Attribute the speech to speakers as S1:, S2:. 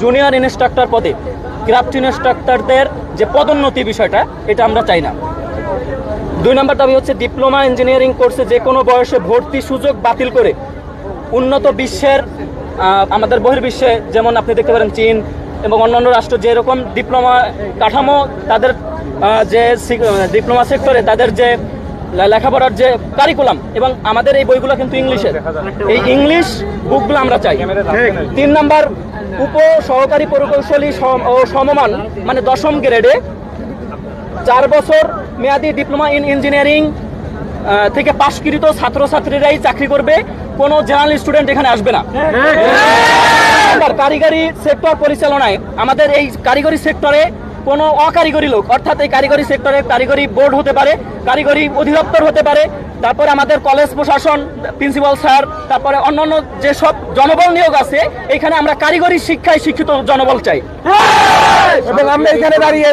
S1: Junior instructor পদে craft ইনস্ট্রাক্টরদের যে পদোন্নতি বিষয়টা এটা আমরা চাই না। 2 নম্বর দাবি হচ্ছে ডিপ্লোমা ইঞ্জিনিয়ারিং কোর্সে যে কোনো বয়সে ভর্তি সুযোগ বাতিল করে উন্নত বিশ্বের আমাদের বহির্বিশ্বে যেমন আপনি দেখতে পারেন চীন এবং অন্যান্য রাষ্ট্র যেরকম ডিপ্লোমা কাঠামো তাদের যে ডিপ্লোমা সেক্টরে তাদের যে লেখাপড়ার যে কারিকুলাম এবং আমাদের এই বইগুলো কিন্তু ইংলিশের, এই ইংলিশ বুকগুলো আমরা চাই। 3 নম্বর উপ সহকারী প্রকৌশলী ও সমমান মানে 10ম গ্রেডে 4 বছর মেয়াদী ডিপ্লোমা ইন ইঞ্জিনিয়ারিং থেকে পাশকৃত ছাত্রছাত্রীরাই চাকরি করবে, কোনো জেনারেল স্টুডেন্ট এখানে আসবে না। কারিগরি সেক্টর পরিচালনায় আমাদের এই কারিগরি সেক্টরে কোনো অকারিগরি লোক, অর্থাৎ এই কারিগরি সেক্টরে কারিগরি বোর্ড হতে পারে, কারিগরি অধিদপ্তর হতে পারে, তারপরে আমাদের কলেজ প্রশাসন, প্রিন্সিপাল স্যার, তারপরে অন্যান্য যেসব জনবল নিয়োগ আছে এখানে আমরা কারিগরি শিক্ষায় শিক্ষিত জনবল চাই। এবং আমরা এখানে দাঁড়িয়ে